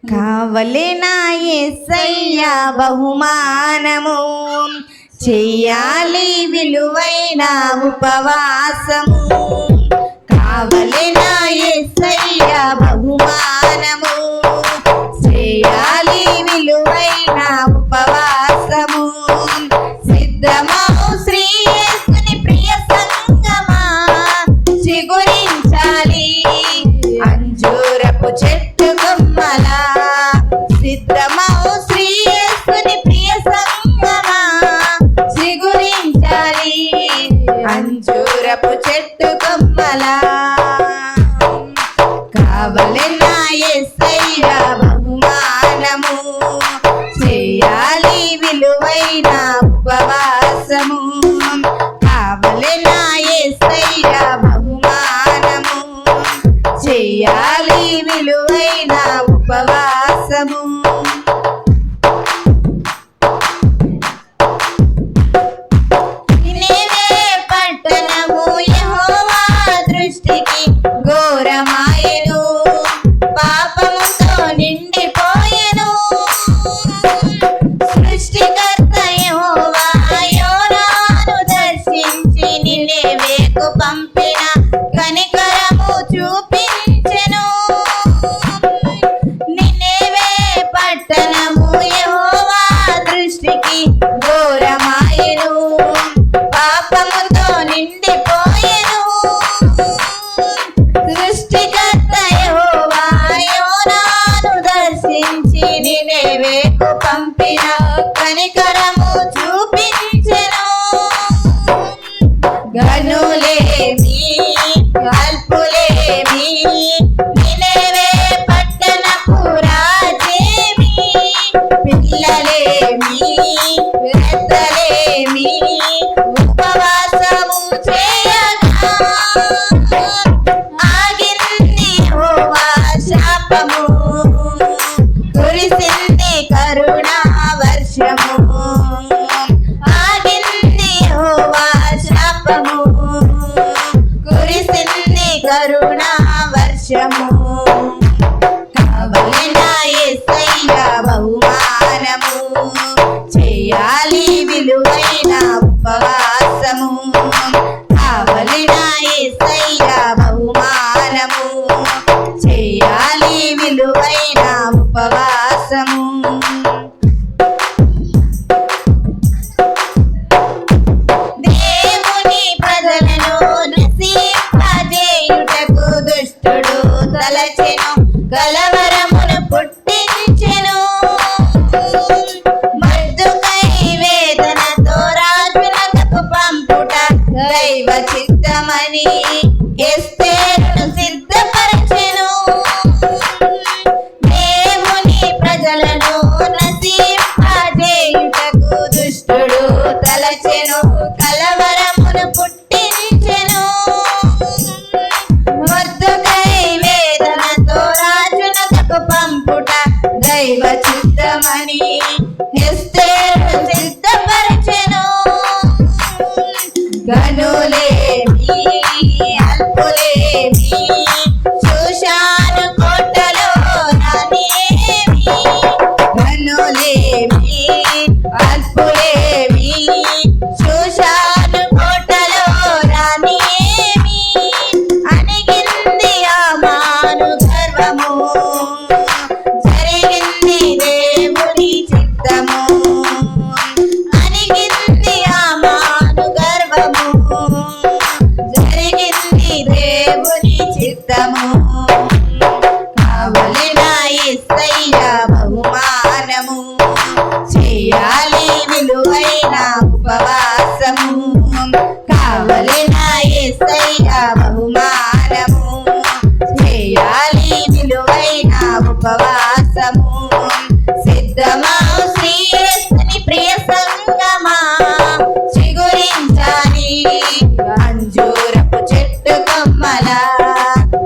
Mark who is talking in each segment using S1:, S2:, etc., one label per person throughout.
S1: కావలెనా యేసయ్య బహుమానము, చెయ్యాలి విలువైన ఉపవాసము. కావలెనా యేసయ్య బహుమానము, చెయ్యాలి విలువైన ఉపవాసము. సిద్ధమౌ శ్రీ యేసుని ప్రియ సంగమా, చిగురించాలి అంజూరపు చెట్టు కొమ్మలా. సిద్ధమౌ శ్రీ యేసుని ప్రియ సంగమా, చిగురించాలి అంజూరపు చెట్టు కొమ్మలా. కావలెనా యేసయ్య బహుమానము, చేయాలి విలువైన ఉపవాసము. కావలెనా యేసయ్య బహుమానము, చేయాలి విలువైన ఉపవాసము. నినెవే పట్టణము యెహోవా దృష్టికి ఘోరమాయెను, పాపముతో నిండిపోయెను. సృష్టికర్త యెహోవా యోనాను దర్శించి నినెవేకు పంపిన కనికరము చూపించెను. నినెవే పట్టణము యెహోవా దృష్టికి ఘోరమాయెను, పాపముతో నిండిపోయెను. సృష్టికర్త యెహోవా యోనాను దర్శించి నినెవేకు పంపిన కనికరము చూపించెను. గనులేమి అల్పులేమి, నినెవే పట్టణపు రాజేమి. పిల్లలేమి పెద్దలేమి ఉపవాసము చేయగా, ఆగింది యెహోవా శాపము, కురిసింది కరుణా వర్షము. ఆగింది యెహోవా శాపము, కురిసింది కరుణా వర్షము. కావలెనా యేసయ్య బహుమానము, చేయాలి విలువైన ఉపవాసము. కావలెనా యేసయ్య బహుమానము, చేయాలి విలువైన ఉపవాసము. దేవుని ప్రజలను నశింపజేయుటకు దుష్టుడు తలచెను, కలవరమును పుట్టించెను. మర్దుకై వేదనతో రాజునకు పంపుట దైవ చిత్తమని ఎస్తేరును సిద్ధపరచెను. దేవుని ప్రజలను నశింపజేయుటకు దుష్టుడు తలచెను, కలవరమును పుట్టించెను. మర్దుకై వేదనతో రాజునకు పంపుట దైవ చిత్తమని ఎస్తేరును సిద్ధపరచెను. గనులేమి అల్పులేమి, షూషాను కోటలో రానేమి. గనులేమి అల్పులేమి, షూషాను కోటలో రానేమి. అణిగింది హామాను గర్వము, జరిగింది దేవుని చిత్తము. అణిగింది హామాను గర్వము, జరిగింది దేవుని చిత్తము. కావలెనా యేసయ్య బహుమానము, చేయాలి విలువైన ఉపవాసము. కావలెనా యేసయ్య బహుమానము, చేయాలి విలువైన ఉపవాసము. సిద్ధమౌ శ్రీ యేసుని ప్రియ సంగమా, చిగురించాలి అంజూరపు చెట్టు కొమ్మలా.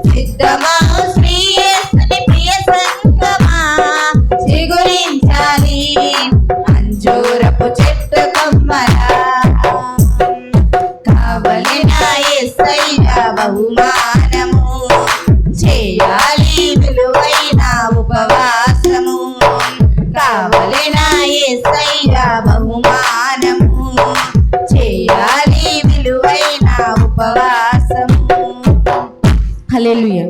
S1: సిద్ధమౌ శ్రీ యేసుని ప్రియ సంగమా, చిగురించాలి అంజూరపు చెట్టు కొమ్మలా. కావలెనా యేసయ్య బహుమానము, చేయాలి విలువైన ఉపవాసము. కోరిన యేసయ్య బహుమానము చేయాలి విలువైన ఉపవాసము.
S2: హల్లెలూయా.